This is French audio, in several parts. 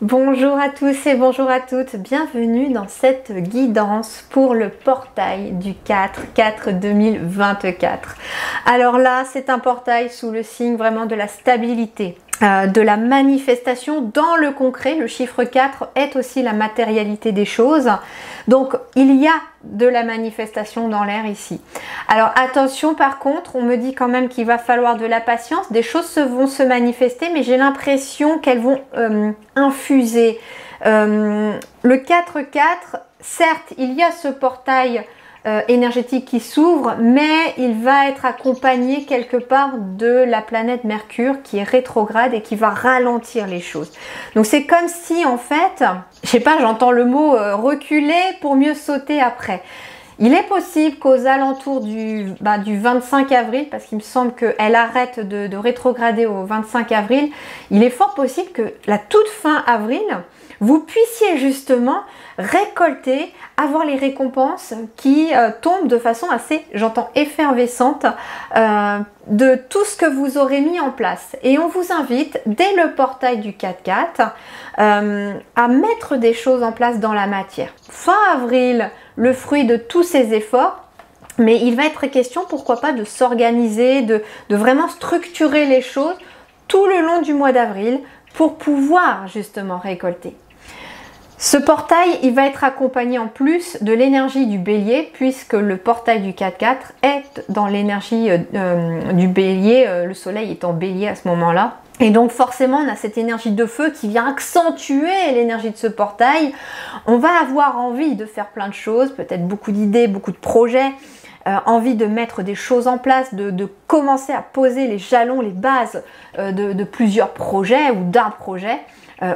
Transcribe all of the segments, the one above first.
Bonjour à tous et bonjour à toutes, bienvenue dans cette guidance pour le portail du 4/4/2024. Alors là, c'est un portail sous le signe vraiment de la stabilité, de la manifestation dans le concret. Le chiffre 4 est aussi la matérialité des choses. Donc, il y a de la manifestation dans l'air ici. Alors, attention par contre, on me dit quand même qu'il va falloir de la patience. Des choses vont se manifester, mais j'ai l'impression qu'elles vont infuser. Le 4/4, certes, il y a ce portail énergétique qui s'ouvre, mais il va être accompagné quelque part de la planète Mercure qui est rétrograde et qui va ralentir les choses. Donc c'est comme si en fait, je sais pas, j'entends le mot reculer pour mieux sauter après. Il est possible qu'aux alentours du 25 avril, parce qu'il me semble qu'elle arrête de rétrograder au 25 avril, il est fort possible que la toute fin avril, vous puissiez justement récolter, avoir les récompenses qui tombent de façon assez, j'entends, effervescente de tout ce que vous aurez mis en place. Et on vous invite, dès le portail du 4/4, à mettre des choses en place dans la matière. Fin avril, le fruit de tous ces efforts, mais il va être question, pourquoi pas, de s'organiser, de vraiment structurer les choses tout le long du mois d'avril pour pouvoir justement récolter. Ce portail, il va être accompagné en plus de l'énergie du bélier, puisque le portail du 4/4 est dans l'énergie du bélier, le soleil est en bélier à ce moment-là. Et donc forcément, on a cette énergie de feu qui vient accentuer l'énergie de ce portail. On va avoir envie de faire plein de choses, peut-être beaucoup d'idées, beaucoup de projets, envie de mettre des choses en place, de commencer à poser les jalons, les bases de plusieurs projets ou d'un projet.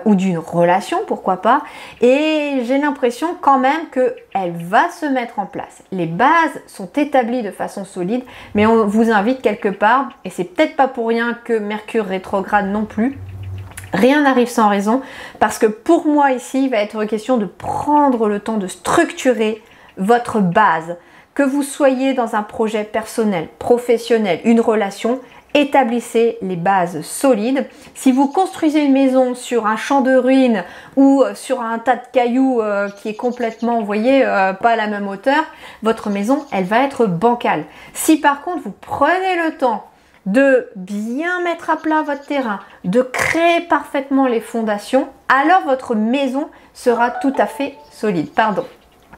Ou d'une relation, pourquoi pas. Et j'ai l'impression quand même qu'elle va se mettre en place. Les bases sont établies de façon solide, mais on vous invite quelque part, et c'est peut-être pas pour rien que Mercure rétrograde non plus. Rien n'arrive sans raison, parce que pour moi ici, il va être question de prendre le temps de structurer votre base. Que vous soyez dans un projet personnel, professionnel, une relation, établissez les bases solides. Si vous construisez une maison sur un champ de ruines ou sur un tas de cailloux qui est complètement, vous voyez, pas à la même hauteur, votre maison, elle va être bancale. Si par contre, vous prenez le temps de bien mettre à plat votre terrain, de créer parfaitement les fondations, alors votre maison sera tout à fait solide. Pardon.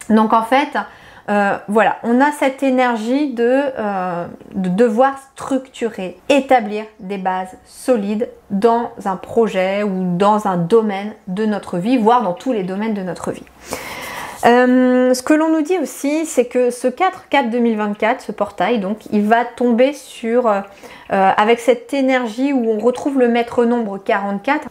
Donc en fait, voilà, on a cette énergie de devoir structurer, établir des bases solides dans un projet ou dans un domaine de notre vie, voire dans tous les domaines de notre vie. Ce que l'on nous dit aussi, c'est que ce 4/4/2024, ce portail, donc, il va tomber sur, avec cette énergie où on retrouve le maître nombre 44.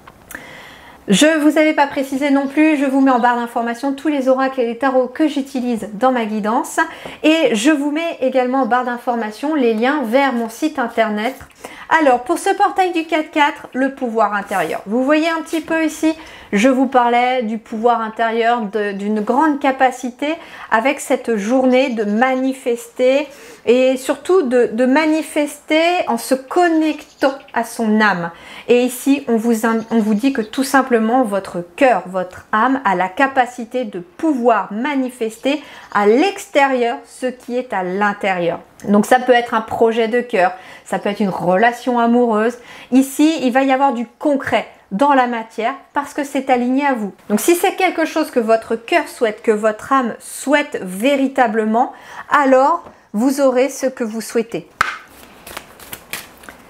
Je ne vous avais pas précisé non plus, je vous mets en barre d'informations tous les oracles et les tarots que j'utilise dans ma guidance. Et je vous mets également en barre d'informations les liens vers mon site internet. Alors, pour ce portail du 4/4, le pouvoir intérieur. Vous voyez un petit peu ici, je vous parlais du pouvoir intérieur, d'une grande capacité avec cette journée de manifester et surtout de manifester en se connectant à son âme. Et ici, on vous dit que tout simplement, votre cœur, votre âme a la capacité de pouvoir manifester à l'extérieur ce qui est à l'intérieur. Donc ça peut être un projet de cœur, ça peut être une relation amoureuse. Ici, il va y avoir du concret dans la matière parce que c'est aligné à vous. Donc si c'est quelque chose que votre cœur souhaite, que votre âme souhaite véritablement, alors vous aurez ce que vous souhaitez.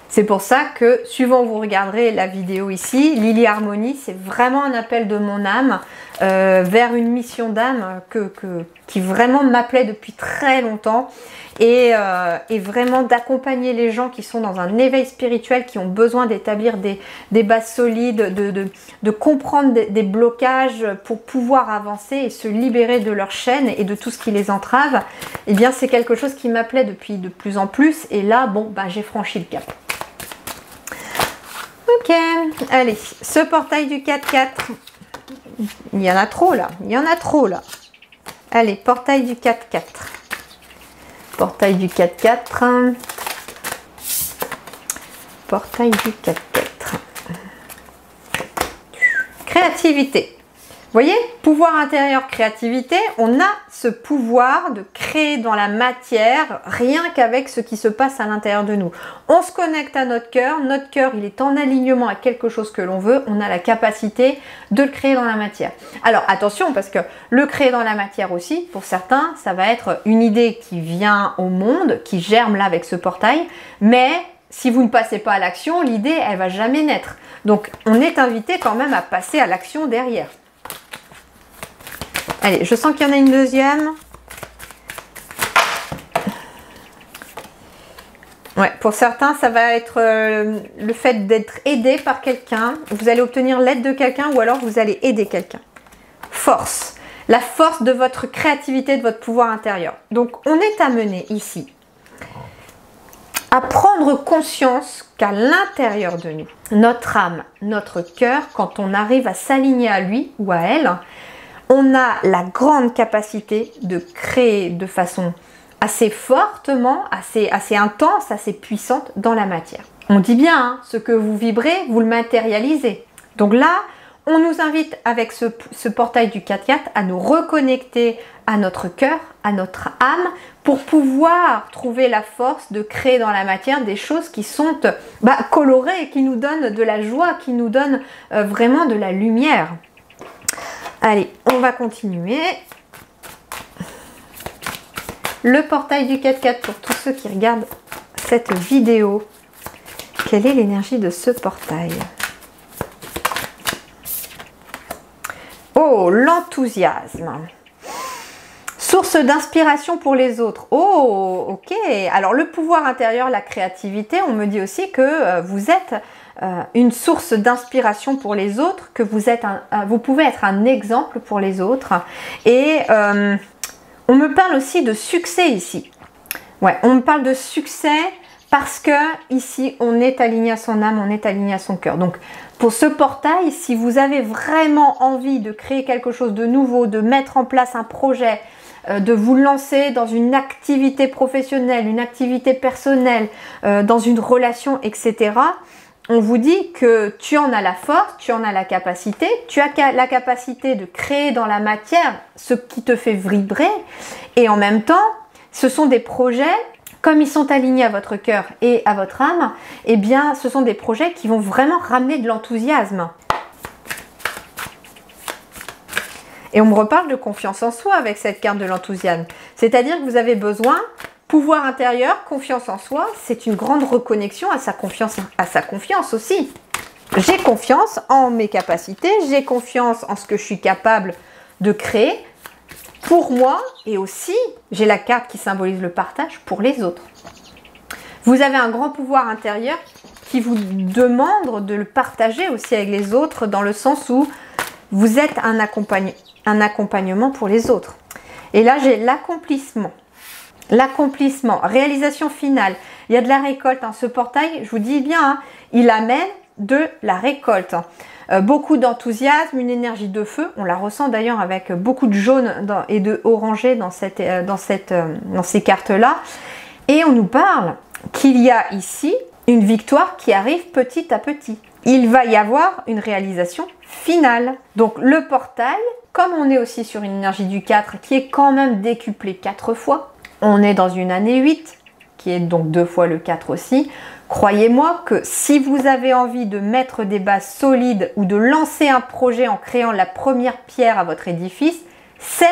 C'est pour ça que, suivant où vous regarderez la vidéo ici, Lily Harmonie, c'est vraiment un appel de mon âme vers une mission d'âme qui vraiment m'appelait depuis très longtemps et vraiment d'accompagner les gens qui sont dans un éveil spirituel, qui ont besoin d'établir des bases solides, de comprendre des blocages pour pouvoir avancer et se libérer de leurs chaînes et de tout ce qui les entrave. Eh bien, c'est quelque chose qui m'appelait depuis de plus en plus et là, bon, bah, j'ai franchi le cap. Ok, allez, ce portail du 4-4. Il y en a trop là, il y en a trop là. Allez, portail du 4-4. Portail du 4-4. Portail du 4-4. Créativité. Vous voyez, pouvoir intérieur, créativité, on a ce pouvoir de créer dans la matière rien qu'avec ce qui se passe à l'intérieur de nous. On se connecte à notre cœur il est en alignement à quelque chose que l'on veut, on a la capacité de le créer dans la matière. Alors attention, parce que le créer dans la matière aussi, pour certains, ça va être une idée qui vient au monde, qui germe là avec ce portail, mais si vous ne passez pas à l'action, l'idée, elle va jamais naître. Donc on est invité quand même à passer à l'action derrière. Allez, je sens qu'il y en a une deuxième. Ouais, pour certains, ça va être le fait d'être aidé par quelqu'un. Vous allez obtenir l'aide de quelqu'un ou alors vous allez aider quelqu'un. Force. La force de votre créativité, de votre pouvoir intérieur. Donc, on est amené ici à prendre conscience qu'à l'intérieur de nous, notre âme, notre cœur, quand on arrive à s'aligner à lui ou à elle, on a la grande capacité de créer de façon assez fortement, assez intense, assez puissante dans la matière. On dit bien, hein, ce que vous vibrez, vous le matérialisez. Donc là, on nous invite avec ce portail du 4-4 à nous reconnecter à notre cœur, à notre âme, pour pouvoir trouver la force de créer dans la matière des choses qui sont colorées, qui nous donnent de la joie, qui nous donnent vraiment de la lumière. Allez, on va continuer. Le portail du 4-4 pour tous ceux qui regardent cette vidéo. Quelle est l'énergie de ce portail? Oh, l'enthousiasme. Source d'inspiration pour les autres. Oh, ok. Alors, le pouvoir intérieur, la créativité, on me dit aussi que vous êtes une source d'inspiration pour les autres, que vous pouvez être un exemple pour les autres. Et on me parle aussi de succès ici. Ouais, on me parle de succès parce que ici, on est aligné à son âme, on est aligné à son cœur. Donc, pour ce portail, si vous avez vraiment envie de créer quelque chose de nouveau, de mettre en place un projet, de vous lancer dans une activité professionnelle, une activité personnelle, dans une relation, etc., on vous dit que tu en as la force, tu en as la capacité, tu as la capacité de créer dans la matière ce qui te fait vibrer, et en même temps, ce sont des projets, comme ils sont alignés à votre cœur et à votre âme, eh bien, ce sont des projets qui vont vraiment ramener de l'enthousiasme. Et on me reparle de confiance en soi avec cette carte de l'enthousiasme. C'est-à-dire que vous avez besoin, pouvoir intérieur, confiance en soi, c'est une grande reconnexion à sa confiance aussi. J'ai confiance en mes capacités, j'ai confiance en ce que je suis capable de créer pour moi, et aussi, j'ai la carte qui symbolise le partage pour les autres. Vous avez un grand pouvoir intérieur qui vous demande de le partager aussi avec les autres, dans le sens où vous êtes un accompagnement pour les autres. Et là, j'ai l'accomplissement. L'accomplissement, réalisation finale. Il y a de la récolte. Hein. Ce portail, je vous dis bien, hein, il amène de la récolte. Beaucoup d'enthousiasme, une énergie de feu. On la ressent d'ailleurs avec beaucoup de jaune et de orangé dans ces cartes-là. Et on nous parle qu'il y a ici une victoire qui arrive petit à petit. Il va y avoir une réalisation finale. Donc le portail, comme on est aussi sur une énergie du 4 qui est quand même décuplée 4 fois, on est dans une année 8, qui est donc 2 fois le 4 aussi. Croyez-moi que si vous avez envie de mettre des bases solides ou de lancer un projet en créant la première pierre à votre édifice, c'est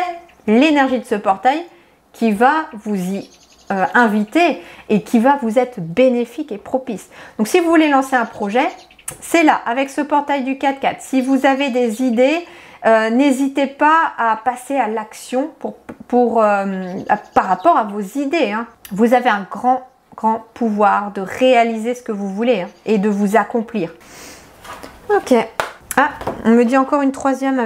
l'énergie de ce portail qui va vous y inviter et qui va vous être bénéfique et propice. Donc si vous voulez lancer un projet, c'est là, avec ce portail du 4-4. Si vous avez des idées, n'hésitez pas à passer à l'action par rapport à vos idées. Hein. Vous avez un grand pouvoir de réaliser ce que vous voulez, hein, et de vous accomplir. Ok. Ah, on me dit encore une troisième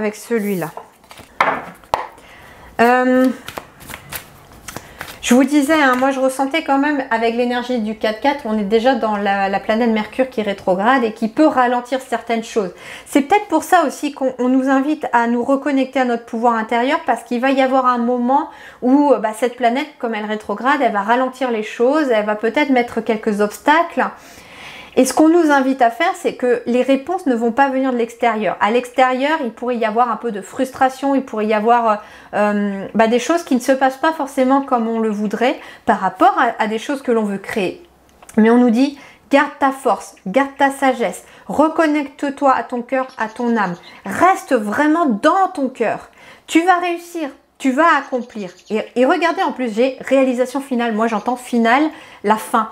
Je vous disais, hein, moi je ressentais quand même avec l'énergie du 4-4, on est déjà dans la planète Mercure qui est rétrograde et qui peut ralentir certaines choses. C'est peut-être pour ça aussi qu'on nous invite à nous reconnecter à notre pouvoir intérieur, parce qu'il va y avoir un moment où cette planète, comme elle rétrograde, elle va ralentir les choses, elle va peut-être mettre quelques obstacles. Et ce qu'on nous invite à faire, c'est que les réponses ne vont pas venir de l'extérieur. À l'extérieur, il pourrait y avoir un peu de frustration, il pourrait y avoir des choses qui ne se passent pas forcément comme on le voudrait par rapport à des choses que l'on veut créer. Mais on nous dit, garde ta force, garde ta sagesse, reconnecte-toi à ton cœur, à ton âme. Reste vraiment dans ton cœur. Tu vas réussir. Tu vas accomplir. Et regardez, en plus, j'ai réalisation finale. Moi, j'entends finale, la fin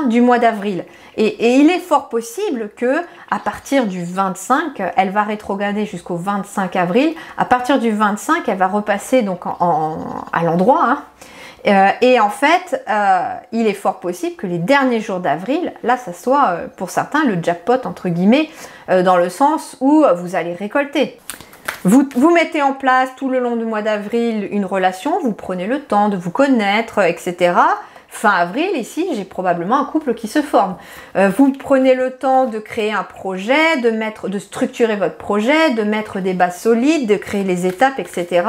du mois d'avril. Et il est fort possible que à partir du 25, elle va rétrograder jusqu'au 25 avril. À partir du 25, elle va repasser donc à l'endroit. Hein. Et en fait, il est fort possible que les derniers jours d'avril, là, ça soit pour certains le jackpot, entre guillemets, dans le sens où vous allez récolter. Vous mettez en place tout le long du mois d'avril une relation, vous prenez le temps de vous connaître, etc. Fin avril, ici, j'ai probablement un couple qui se forme. Vous prenez le temps de créer un projet, de structurer votre projet, de mettre des bases solides, de créer les étapes, etc.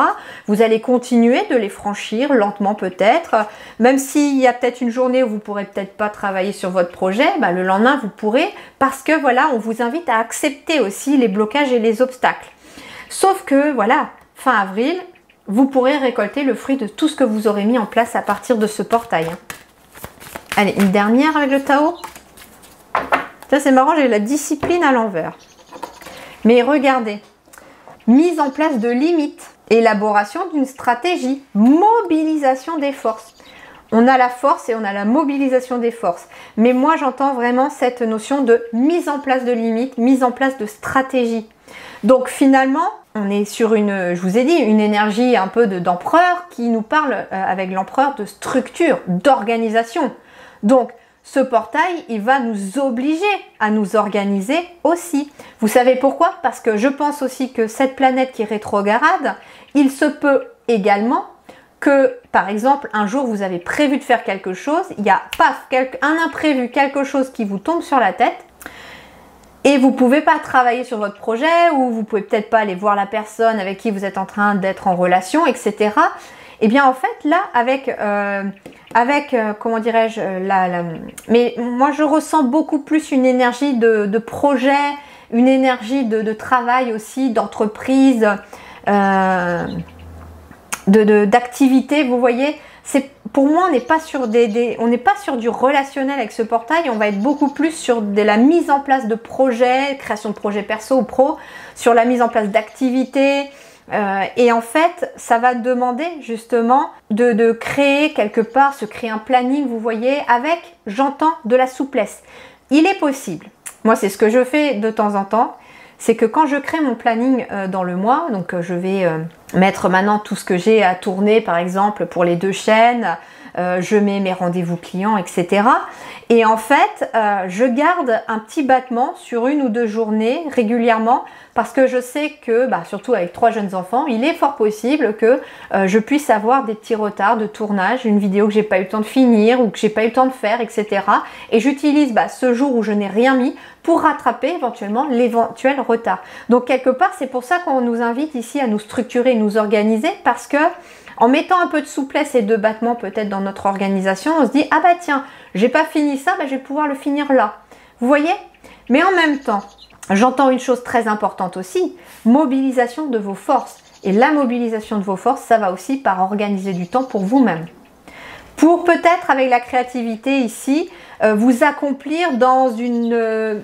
Vous allez continuer de les franchir lentement peut-être. Même s'il y a peut-être une journée où vous ne pourrez peut-être pas travailler sur votre projet, le lendemain vous pourrez, parce que voilà, on vous invite à accepter aussi les blocages et les obstacles. Sauf que, voilà, fin avril, vous pourrez récolter le fruit de tout ce que vous aurez mis en place à partir de ce portail. Allez, une dernière avec le Tao. Ça, c'est marrant, j'ai la discipline à l'envers. Mais regardez, mise en place de limites, élaboration d'une stratégie, mobilisation des forces. On a la force et on a la mobilisation des forces. Mais moi, j'entends vraiment cette notion de mise en place de limites, mise en place de stratégie. Donc finalement, on est sur je vous ai dit, une énergie un peu d'empereur qui nous parle avec l'empereur de structure, d'organisation. Donc ce portail, il va nous obliger à nous organiser aussi. Vous savez pourquoi? Parce que je pense aussi que cette planète qui est rétrograde, il se peut également que, par exemple, un jour vous avez prévu de faire quelque chose, il y a un imprévu, quelque chose qui vous tombe sur la tête, et vous ne pouvez pas travailler sur votre projet, ou vous ne pouvez peut-être pas aller voir la personne avec qui vous êtes en train d'être en relation, etc. Et bien en fait là, comment dirais-je, mais moi je ressens beaucoup plus une énergie de projet, une énergie de travail aussi, d'entreprise, d'activité, vous voyez. Pour moi, on n'est pas sur on n'est pas sur du relationnel avec ce portail, on va être beaucoup plus sur de la mise en place de projets, création de projets perso ou pro, sur la mise en place d'activités. Et en fait, ça va demander justement de créer quelque part, se créer un planning, vous voyez, avec, j'entends, de la souplesse. Il est possible. Moi, c'est ce que je fais de temps en temps. C'est que quand je crée mon planning dans le mois, donc je vais mettre maintenant tout ce que j'ai à tourner, par exemple pour les 2 chaînes, je mets mes rendez-vous clients, etc. Et en fait, je garde un petit battement sur 1 ou 2 journées régulièrement, parce que je sais que, surtout avec 3 jeunes enfants, il est fort possible que je puisse avoir des petits retards de tournage, une vidéo que j'ai pas eu le temps de finir ou que j'ai pas eu le temps de faire, etc. Et j'utilise ce jour où je n'ai rien mis pour rattraper éventuellement l'éventuel retard. Donc quelque part, c'est pour ça qu'on nous invite ici à nous structurer, nous organiser, parce que en mettant un peu de souplesse et de battement peut-être dans notre organisation, on se dit, ah bah tiens, j'ai pas fini ça, je vais pouvoir le finir là. Vous voyez? Mais en même temps, j'entends une chose très importante aussi, mobilisation de vos forces. Et la mobilisation de vos forces, ça va aussi par organiser du temps pour vous-même. Pour peut-être, avec la créativité ici, vous accomplir dans une,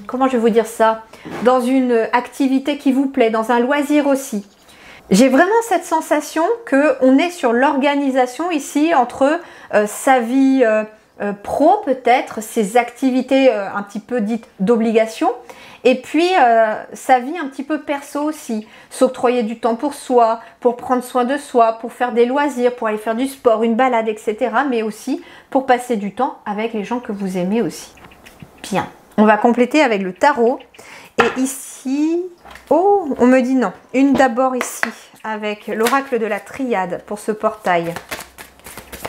comment je vais vous dire ça, dans une activité qui vous plaît, dans un loisir aussi. J'ai vraiment cette sensation qu'on est sur l'organisation ici entre sa vie pro peut-être, ses activités un petit peu dites d'obligation, et puis sa vie un petit peu perso aussi, s'octroyer du temps pour soi, pour prendre soin de soi, pour faire des loisirs, pour aller faire du sport, une balade, etc. Mais aussi pour passer du temps avec les gens que vous aimez aussi. Bien, on va compléter avec le tarot. Et ici, oh, on me dit non. Une d'abord ici, avec l'oracle de la triade pour ce portail.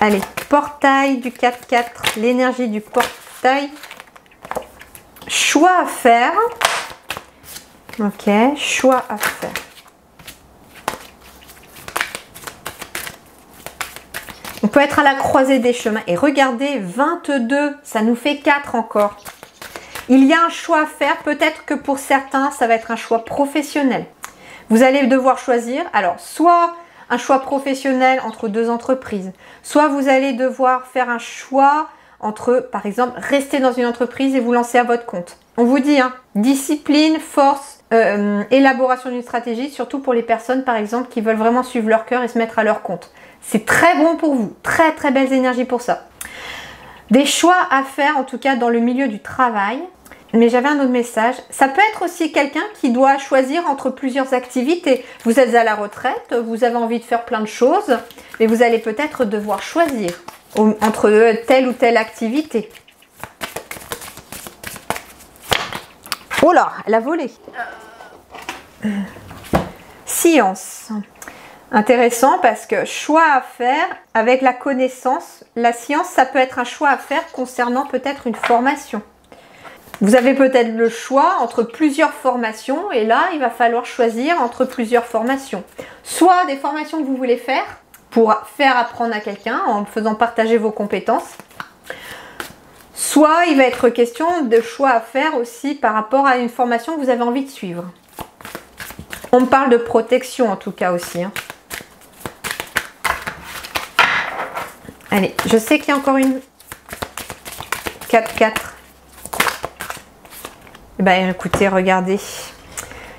Allez, portail du 4-4, l'énergie du portail. Choix à faire. Ok, choix à faire. On peut être à la croisée des chemins. Et regardez, 22, ça nous fait 4 encore. Il y a un choix à faire. Peut-être que pour certains, ça va être un choix professionnel. Vous allez devoir choisir. Alors, soit un choix professionnel entre deux entreprises. Soit vous allez devoir faire un choix entre, par exemple, rester dans une entreprise et vous lancer à votre compte. On vous dit, hein, discipline, force, élaboration d'une stratégie, surtout pour les personnes, par exemple, qui veulent vraiment suivre leur cœur et se mettre à leur compte. C'est très bon pour vous. Très, très belles énergies pour ça. Des choix à faire, en tout cas, dans le milieu du travail. Mais j'avais un autre message. Ça peut être aussi quelqu'un qui doit choisir entre plusieurs activités. Vous êtes à la retraite, vous avez envie de faire plein de choses, mais vous allez peut-être devoir choisir entre telle ou telle activité. Oh là, elle a volé. Science. Intéressant parce que choix à faire avec la connaissance. La science, ça peut être un choix à faire concernant peut-être une formation. Vous avez peut-être le choix entre plusieurs formations et là, il va falloir choisir entre plusieurs formations. Soit des formations que vous voulez faire pour faire apprendre à quelqu'un en faisant partager vos compétences. Soit il va être question de choix à faire aussi par rapport à une formation que vous avez envie de suivre. On me parle de protection en tout cas aussi. Hein. Allez, je sais qu'il y a encore une 4-4. Eh bien, écoutez, regardez.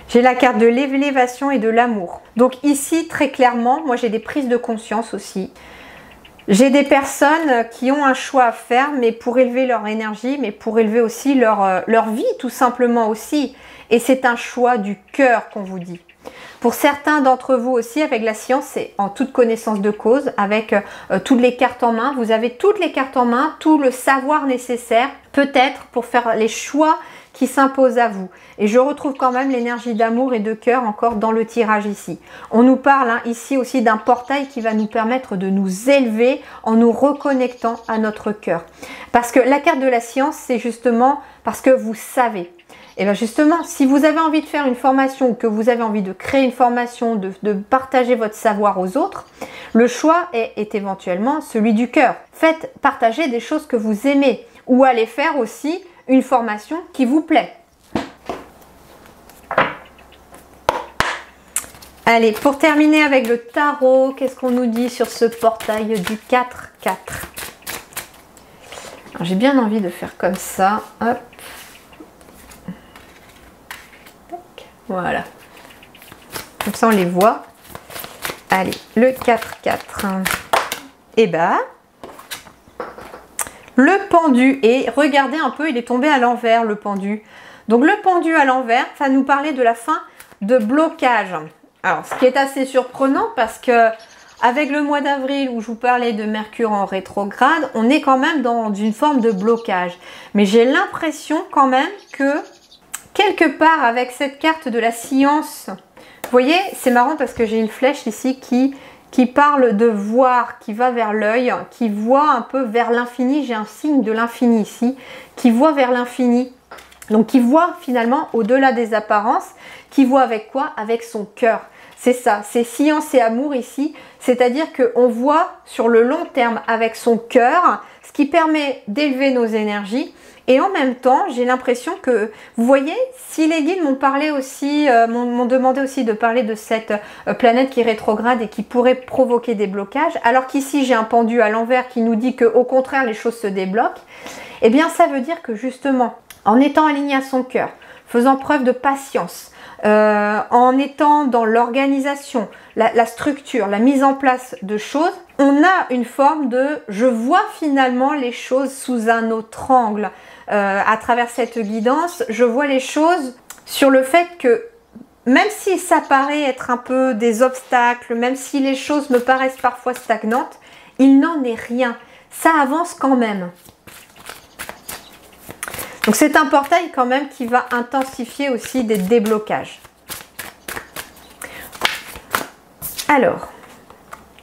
J'ai la carte de l'élévation et de l'amour. Donc ici, très clairement, moi j'ai des prises de conscience aussi. J'ai des personnes qui ont un choix à faire, mais pour élever leur énergie, mais pour élever aussi leur vie, tout simplement aussi. Et c'est un choix du cœur qu'on vous dit. Pour certains d'entre vous aussi, avec la science, c'est en toute connaissance de cause, avec toutes les cartes en main. Vous avez toutes les cartes en main, tout le savoir nécessaire, peut-être pour faire les choix qui s'imposent à vous. Et je retrouve quand même l'énergie d'amour et de cœur encore dans le tirage ici. On nous parle hein, ici aussi d'un portail qui va nous permettre de nous élever en nous reconnectant à notre cœur. Parce que la carte de la science, c'est justement parce que vous savez. Et bien justement, si vous avez envie de faire une formation ou que vous avez envie de créer une formation, de partager votre savoir aux autres, le choix est éventuellement celui du cœur. Faites partager des choses que vous aimez ou allez faire aussi une formation qui vous plaît. Allez, pour terminer avec le tarot, qu'est-ce qu'on nous dit sur ce portail du 4-4? J'ai bien envie de faire comme ça. Hop. Voilà. Comme ça, on les voit. Allez, le 4-4. Et bah, le pendu. Et regardez un peu, il est tombé à l'envers, le pendu. Donc, le pendu à l'envers, ça nous parlait de la fin de blocage. Alors, ce qui est assez surprenant parce que avec le mois d'avril où je vous parlais de Mercure en rétrograde, on est quand même dans une forme de blocage. Mais j'ai l'impression quand même que quelque part avec cette carte de la science, vous voyez, c'est marrant parce que j'ai une flèche ici qui parle de voir, qui va vers l'œil, qui voit un peu vers l'infini. J'ai un signe de l'infini ici, qui voit vers l'infini. Donc qui voit finalement au-delà des apparences, qui voit avec quoi? Avec son cœur. C'est ça, c'est science et amour ici. C'est-à-dire qu'on voit sur le long terme avec son cœur, ce qui permet d'élever nos énergies. Et en même temps, j'ai l'impression que, vous voyez, si les guides m'ont parlé aussi, m'ont demandé aussi de parler de cette planète qui est rétrograde et qui pourrait provoquer des blocages, alors qu'ici j'ai un pendu à l'envers qui nous dit qu'au contraire les choses se débloquent, eh bien ça veut dire que justement, en étant aligné à son cœur, faisant preuve de patience, en étant dans l'organisation, la structure, la mise en place de choses, on a une forme de « je vois finalement les choses sous un autre angle ». À travers cette guidance, je vois les choses sur le fait que même si ça paraît être un peu des obstacles, même si les choses me paraissent parfois stagnantes, il n'en est rien. Ça avance quand même. Donc c'est un portail quand même qui va intensifier aussi des déblocages. Alors,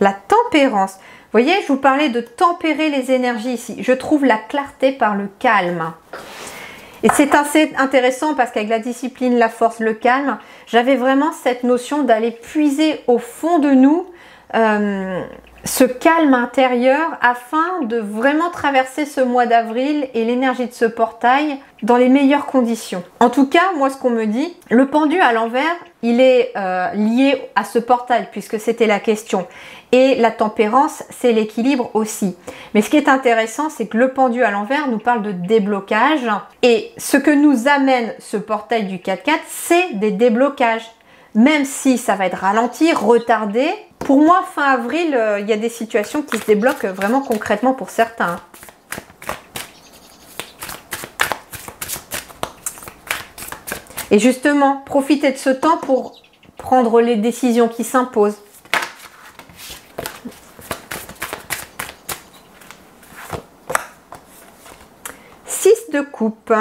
la tempérance. voyez, je vous parlais de tempérer les énergies ici. Je trouve la clarté par le calme. Et c'est assez intéressant parce qu'avec la discipline, la force, le calme, j'avais vraiment cette notion d'aller puiser au fond de nous ce calme intérieur afin de vraiment traverser ce mois d'avril et l'énergie de ce portail dans les meilleures conditions. En tout cas, moi ce qu'on me dit, le pendu à l'envers, il est lié à ce portail puisque c'était la question. Et la tempérance, c'est l'équilibre aussi. Mais ce qui est intéressant, c'est que le pendu à l'envers nous parle de déblocage. Et ce que nous amène ce portail du 4-4, c'est des déblocages. Même si ça va être ralenti, retardé. Pour moi, fin avril, il y a des situations qui se débloquent vraiment concrètement pour certains. Et justement, profitez de ce temps pour prendre les décisions qui s'imposent. De coupe.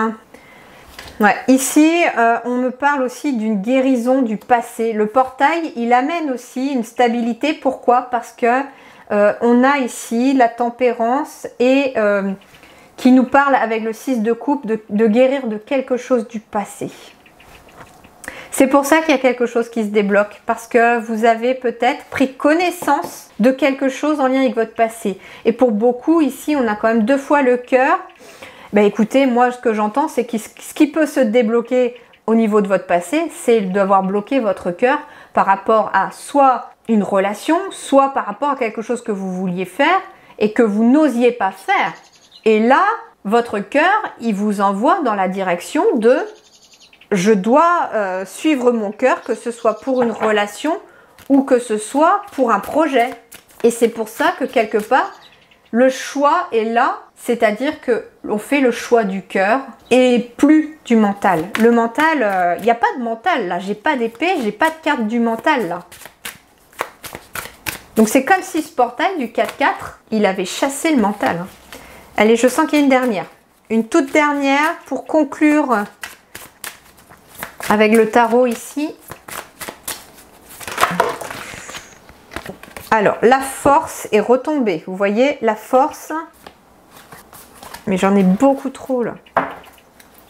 Ouais, ici, on me parle aussi d'une guérison du passé. Le portail, il amène aussi une stabilité. Pourquoi? Parce que on a ici la tempérance et qui nous parle avec le 6 de coupe de guérir de quelque chose du passé. C'est pour ça qu'il y a quelque chose qui se débloque, parce que vous avez peut-être pris connaissance de quelque chose en lien avec votre passé. Et pour beaucoup, ici, on a quand même 2 fois le cœur. Ben écoutez, moi ce que j'entends, c'est que ce qui peut se débloquer au niveau de votre passé, c'est d'avoir bloqué votre cœur par rapport à soit une relation, soit par rapport à quelque chose que vous vouliez faire et que vous n'osiez pas faire. Et là, votre cœur, il vous envoie dans la direction de « je dois suivre mon cœur », que ce soit pour une relation ou que ce soit pour un projet. Et c'est pour ça que quelque part, le choix est là. C'est-à-dire que l'on fait le choix du cœur et plus du mental. Le mental, il n'y a pas de mental là. J'ai pas d'épée, j'ai pas de carte du mental là. Donc c'est comme si ce portail du 4-4, il avait chassé le mental. Allez, je sens qu'il y a une dernière. Une toute dernière pour conclure avec le tarot ici. Alors, la force est retombée. Vous voyez, la force... Mais j'en ai beaucoup trop là.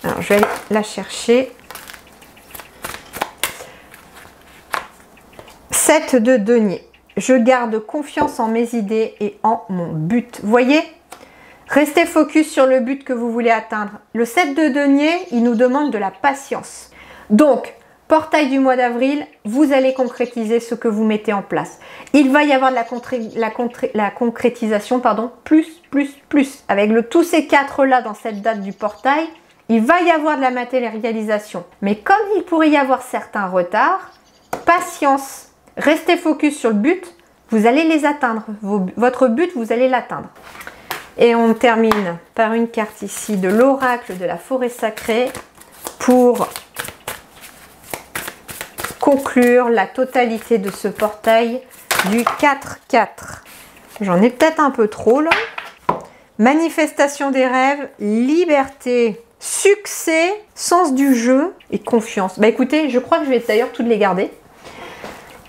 Alors, je vais aller la chercher. 7 de denier. Je garde confiance en mes idées et en mon but. Vous voyez? Restez focus sur le but que vous voulez atteindre. Le 7 de denier, il nous demande de la patience. Donc, portail du mois d'avril, vous allez concrétiser ce que vous mettez en place. Il va y avoir de la concrétisation, pardon, plus. Avec tous ces 4 là dans cette date du portail, il va y avoir de la matérialisation. Mais comme il pourrait y avoir certains retards, patience. Restez focus sur le but, vous allez les atteindre. Votre but, vous allez l'atteindre. Et on termine par une carte ici de l'oracle de la forêt sacrée pour conclure la totalité de ce portail du 4-4. J'en ai peut-être un peu trop là. Manifestation des rêves, liberté, succès, sens du jeu et confiance. Bah écoutez, je crois que je vais d'ailleurs toutes les garder.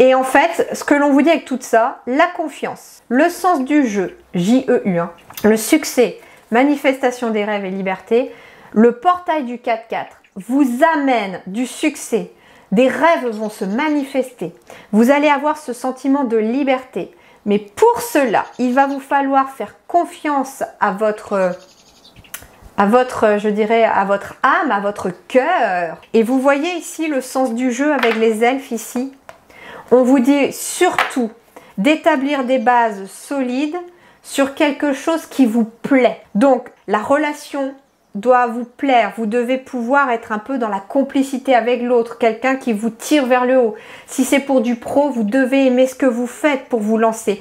Et en fait, ce que l'on vous dit avec tout ça, la confiance, le sens du jeu, J-E-U, hein, le succès, manifestation des rêves et liberté, le portail du 4-4 vous amène du succès. Des rêves vont se manifester. Vous allez avoir ce sentiment de liberté. Mais pour cela, il va vous falloir faire confiance à votre je dirais, à votre âme, à votre cœur. Et vous voyez ici le sens du jeu avec les elfes ici. On vous dit surtout d'établir des bases solides sur quelque chose qui vous plaît. Donc, la relation doit vous plaire. Vous devez pouvoir être un peu dans la complicité avec l'autre, quelqu'un qui vous tire vers le haut. Si c'est pour du pro, vous devez aimer ce que vous faites pour vous lancer.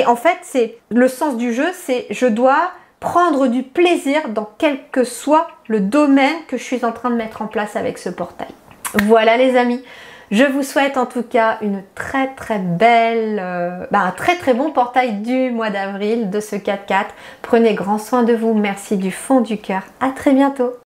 En fait, c'est le sens du jeu, c'est je dois prendre du plaisir dans quel que soit le domaine que je suis en train de mettre en place avec ce portail. Voilà les amis. Je vous souhaite en tout cas une très belle, un très bon portail du mois d'avril de ce 4-4. Prenez grand soin de vous. Merci du fond du cœur. À très bientôt.